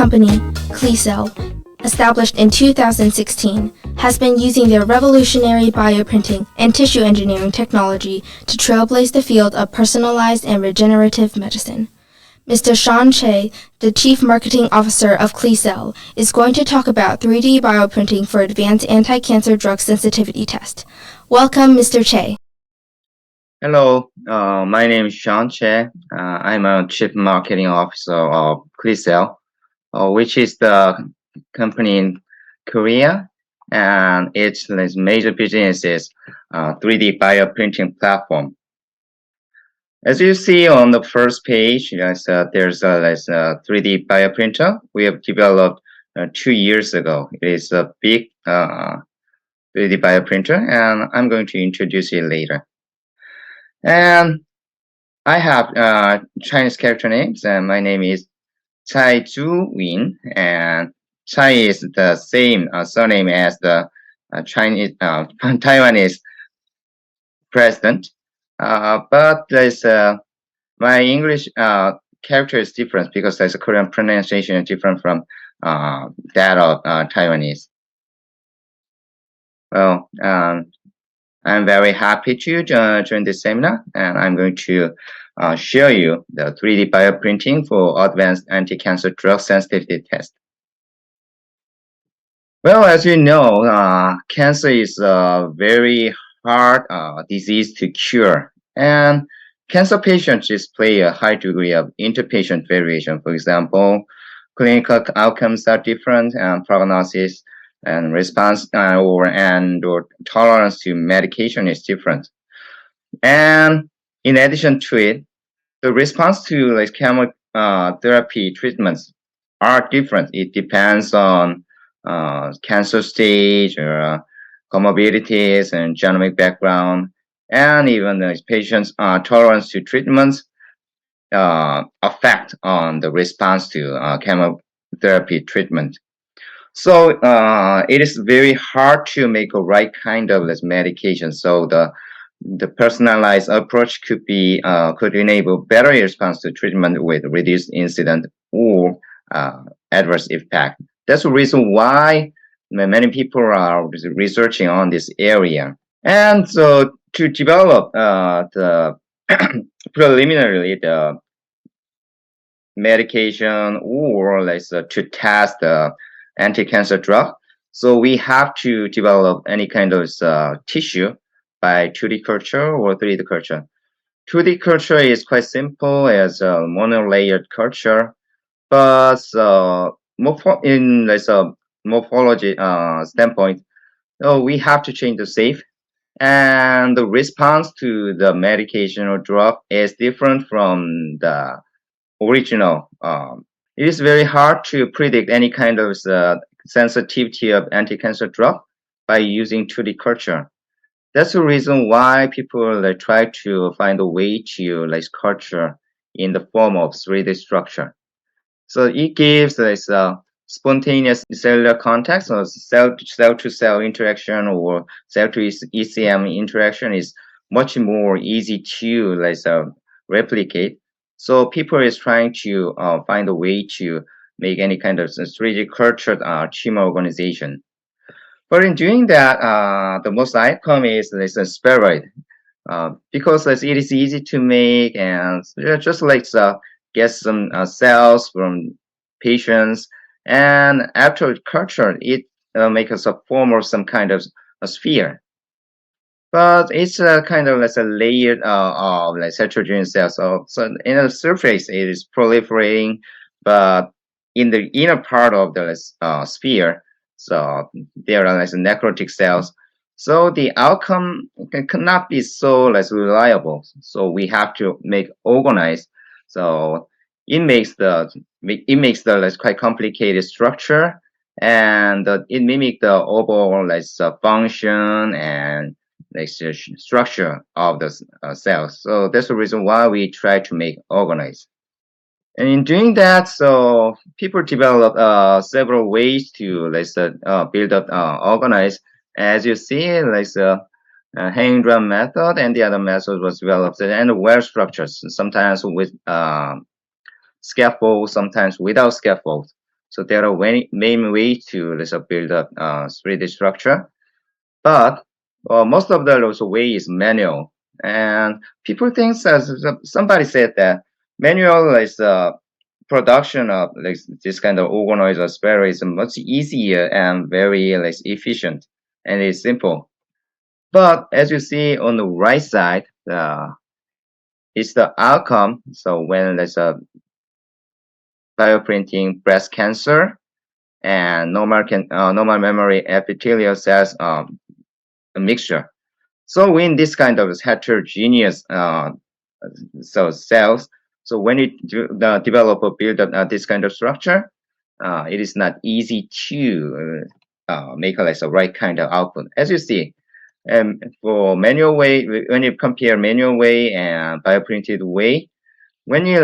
company, CLECELL, established in 2016, has been using their revolutionary bioprinting and tissue engineering technology to trailblaze the field of personalized and regenerative medicine. Mr. Shawn Chae, the Chief Marketing Officer of CLECELL, is going to talk about 3D bioprinting for advanced anti-cancer drug sensitivity test. Welcome, Mr. Chae. Hello, my name is Shawn Chae. I'm a Chief Marketing Officer of CLECELL, which is the company in Korea, and its major business is 3D bioprinting platform. As you see on the first page, there's a 3D bioprinter we have developed 2 years ago. It is a big 3D bioprinter, and I'm going to introduce it later. And I have Chinese character names, and my name is Chai Win, and Chai is the same surname as the Chinese Taiwanese president. But there's my English character is different because there's a Korean pronunciation different from that of Taiwanese. Well, I'm very happy to join this seminar, and I'm going to show you the 3D bioprinting for advanced anti-cancer drug sensitivity test. Well, as you know, cancer is a very hard disease to cure, and cancer patients display a high degree of interpatient variation. For example, clinical outcomes are different, and prognosis and response or tolerance to medication is different. And in addition to it, the response to chemotherapy treatments are different. It depends on cancer stage or comorbidities and genomic background, and even the patient's tolerance to treatments affect on the response to chemotherapy treatment. So it is very hard to make a right kind of medication. So the personalized approach could enable better response to treatment with reduced incident or adverse effect. That's the reason why many people are researching on this area. And so to develop preliminarily the medication or to test the anti-cancer drug, so we have to develop any kind of tissue by 2D culture or 3D culture. 2D culture is quite simple as a monolayered culture, but in a morphology standpoint, we have to change the shape, and the response to the medication or drug is different from the original. It is very hard to predict any kind of sensitivity of anti-cancer drug by using 2D culture. That's the reason why people try to find a way to culture in the form of 3D structure. So it gives spontaneous cellular contact, or cell-to-cell interaction or cell-to-ECM interaction is much more easy to replicate. So people is trying to find a way to make any kind of 3D cultured tumor organization. But in doing that, the most outcome is a spheroid, because it is easy to make, and just get some cells from patients, and after culture, it makes a form of some kind of a sphere. But it's a kind of a layered of heterogeneous cells. So in the surface, it is proliferating, but in the inner part of the sphere, so there are necrotic cells. So the outcome cannot be so reliable. So we have to make organized. So it makes the quite complicated structure, and it mimics the overall function and structure of the cells. So that's the reason why we try to make organized. And in doing that, so people develop several ways to build up organized. As you see, hanging drum method, and the other method was developed, and well structures, sometimes with scaffold, sometimes without scaffold. So there are many ways to build up 3D structure, but most of the way is manual. And people think, somebody said that manual is production of this kind of organoid or sphere is much easier and very less efficient, and it's simple. But as you see on the right side, it's the outcome. So when there's a bioprinting breast cancer and normal memory epithelial cells a mixture. So in this kind of heterogeneous cells, so when you develop or build up this kind of structure, it is not easy to make a right kind of output. As you see, for manual way, when you compare manual way and bioprinted way, when you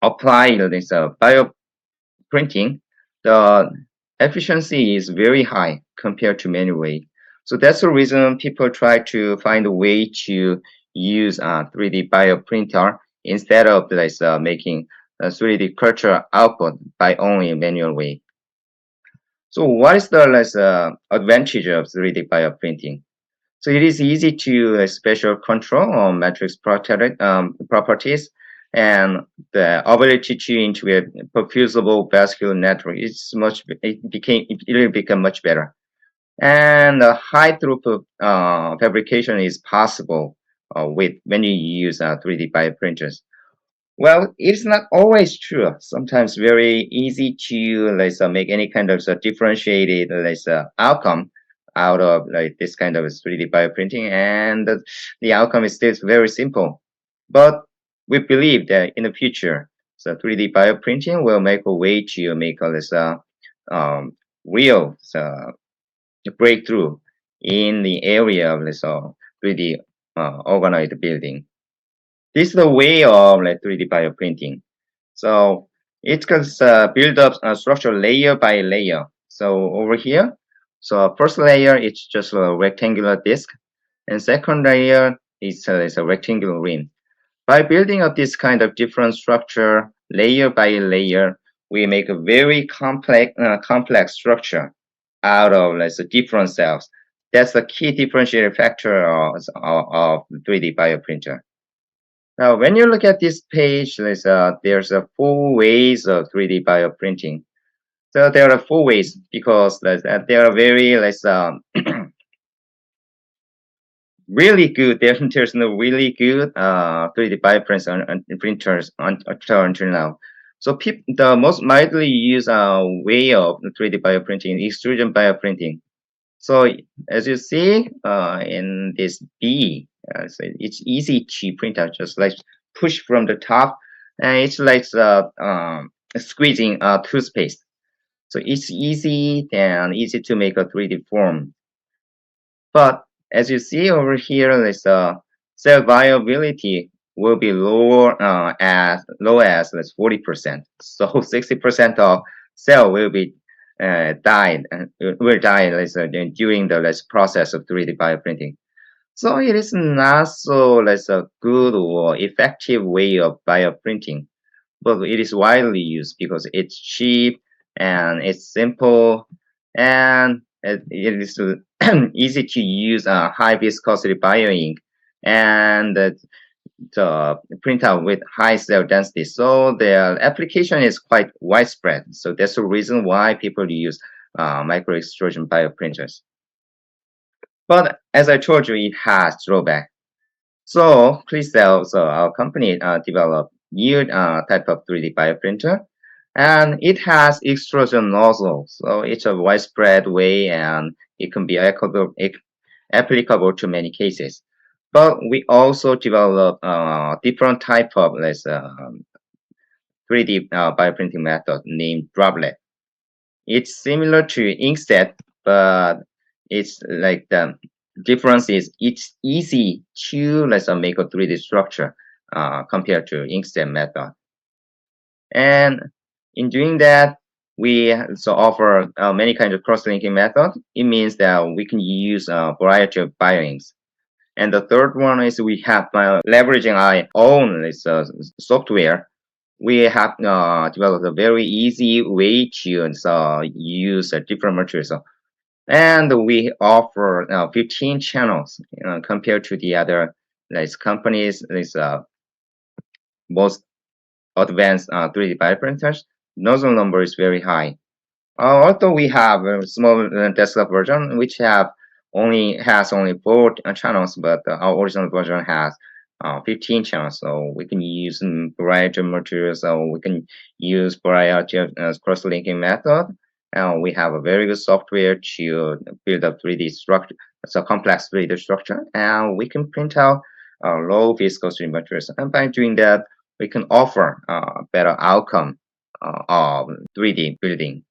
apply this bioprinting, the efficiency is very high compared to manual way. So that's the reason people try to find a way to use a 3D bioprinter instead of making a 3D culture output by only manual way. So what is the advantage of 3D bioprinting? So it is easy to special control on matrix properties, and the ability to integrate perfusible vascular network it really become much better. And high throughput fabrication is possible when you use 3D bioprinters. Well, it's not always true. Sometimes very easy to make any kind of differentiated outcome out of this kind of 3D bioprinting, and the outcome is still very simple. But we believe that in the future, so 3D bioprinting will make a way to make this real breakthrough in the area of this 3D organoid building. This is the way of 3D bioprinting. So it can build up a structure layer by layer. So over here, so first layer it's just a rectangular disc, and second layer is a rectangular rim. By building up this kind of different structure layer by layer, we make a very complex structure out of different cells. That's the key differentiating factor of the 3D bioprinter. Now, when you look at this page, there's four ways of 3D bioprinting. So there are four ways because there are very really good. There's no really good 3D bioprints and printers until now. So the most widely used way of 3D bioprinting is extrusion bioprinting. So as you see in this B, so it's easy to print out, just push from the top, and it's squeezing toothpaste. So it's easy to make a 3D form. But as you see over here, cell viability will be as low as 40%. So 60% of cell will be died during the process of 3D bioprinting. So it is not so a good or effective way of bioprinting, but it is widely used because it's cheap and it's simple, and it is easy to use high viscosity bioink and the printout with high cell density. So the application is quite widespread. So that's the reason why people use micro extrusion bioprinters. But as I told you, it has drawback. So CLECELL, so our company developed new type of 3D bioprinter, and it has extrusion nozzle. So it's a widespread way, and it can be applicable to many cases. But we also develop different type of 3D bioprinting method named droplet. It's similar to inkjet, but it's the difference is it's easy to make a 3D structure compared to inkjet method. And in doing that, we also offer many kinds of cross-linking method. It means that we can use a variety of bioinks. And the third one is we have leveraging our own software. we have developed a very easy way to use different materials. And we offer 15 channels compared to the other companies, most advanced 3D bioprinters. Nozzle number is very high. Although we have a small desktop version which has only 4 channels, but our original version has 15 channels, so we can use variety of materials. So we can use variety of cross-linking method. And we have a very good software to build a 3D structure, it's a complex 3D structure, and we can print out low viscosity materials. And by doing that, we can offer better outcome of 3D building.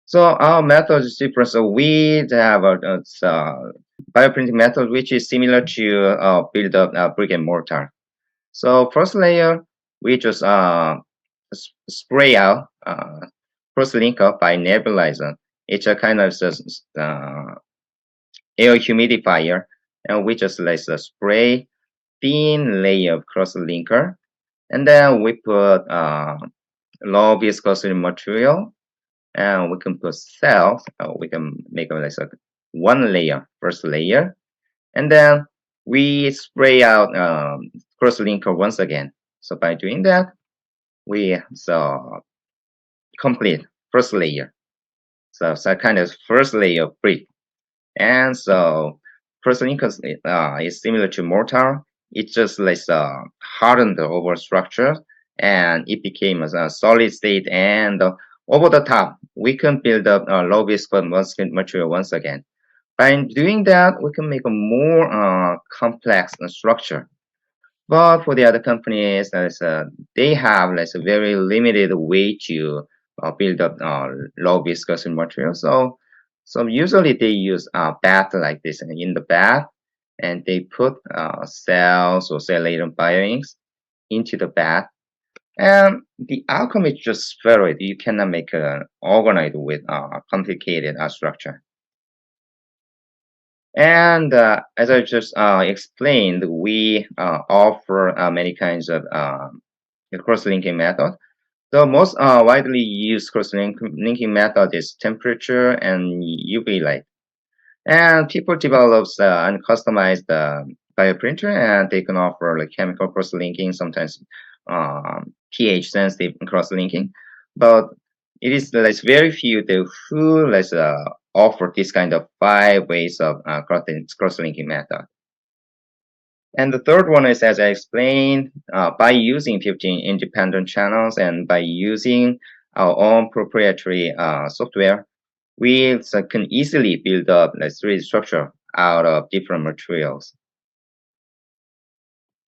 So our method is different. So we have a bioprinting method which is similar to build a brick and mortar. So first layer, we just spray out first linker by nebulizer. It's a kind of air humidifier, and we just spray thin layer of cross linker, and then we put low viscosity material, and we can put cells. We can make a one layer, first layer, and then we spray out cross linker once again. So by doing that, we complete first layer. So it's a kind of first layer of brick. And so first linker is similar to mortar. It just hardened the overall structure, and it became a solid state. And over the top, we can build up a low viscous material once again. By doing that, we can make a more complex structure. But for the other companies, they have a very limited way to build up low viscosity material. So usually they use bath like this in the bath, and they put cells or cell-laden bioinks into the bath. And the outcome is just spheroid. You cannot make an organoid with complicated structure. And as I just explained, we offer many kinds of cross-linking method. The most widely used cross-linking method is temperature and UV light. And people develop and customize the bioprinter, and they can offer chemical cross-linking, sometimes pH sensitive cross-linking. But it is very few who offer this kind of 5 ways of cross-linking method. And the third one is, as I explained, by using 15 independent channels and by using our own proprietary software, we can easily build up a 3D structure out of different materials.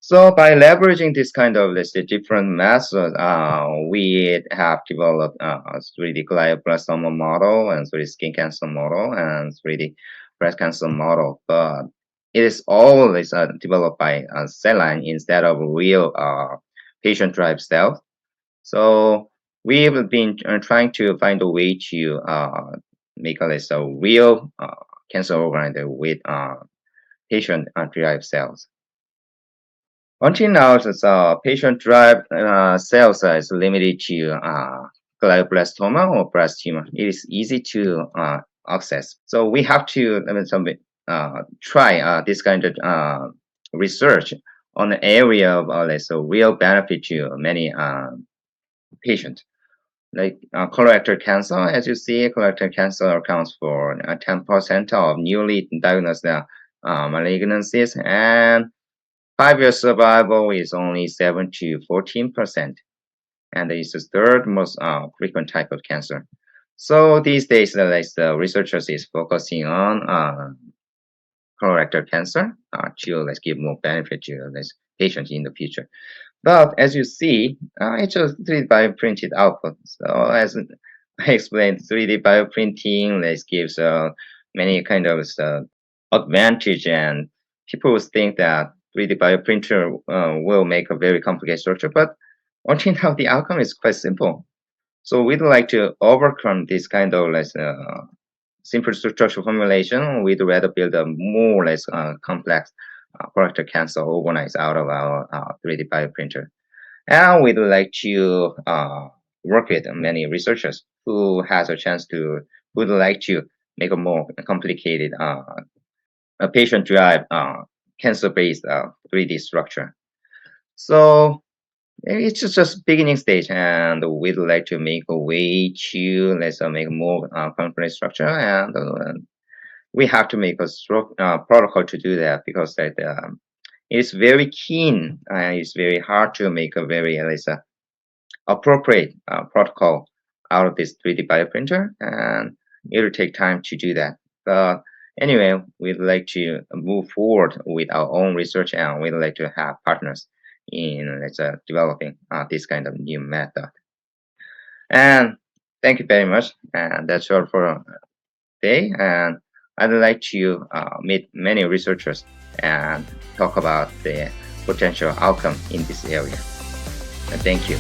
So by leveraging this kind of different methods, we have developed a 3D glioblastoma model and 3D skin cancer model and 3D breast cancer model. But it is always developed by cell line instead of real patient-derived cells. So we've been trying to find a way to make a real cancer organ with patient-derived cells. Until now, patient-derived cells is limited to glioblastoma or breast tumor. It is easy to access. So we have to try this kind of research on the area of real benefit to many patients. Like colorectal cancer, as you see, colorectal cancer accounts for 10% of newly diagnosed malignancies, and 5-year survival is only 7 to 14%, and it's the third most frequent type of cancer. So these days, the researchers is focusing on colorectal cancer to give more benefit to patients in the future. But as you see, it's just 3D bioprinted output. So as I explained, 3D bioprinting gives many kind of advantage, and people would think that 3D bioprinter will make a very complicated structure, but until now the outcome is quite simple. So we'd like to overcome this kind of simple structural formulation. We'd rather build a more or less complex colorectal cancer organized out of our 3D bioprinter. And we'd like to work with many researchers who has a chance to would like to make a more complicated a patient-derived cancer-based 3D structure. So it's just beginning stage, and we'd like to make a way to let's make more complex structure, and we have to make a protocol to do that because that it's very keen. It's very hard to make a very appropriate protocol out of this 3D bioprinter, and it'll take time to do that. But anyway, we'd like to move forward with our own research, and we'd like to have partners in developing this kind of new method. And thank you very much. And that's all for today. And I'd like to meet many researchers and talk about the potential outcome in this area. And thank you.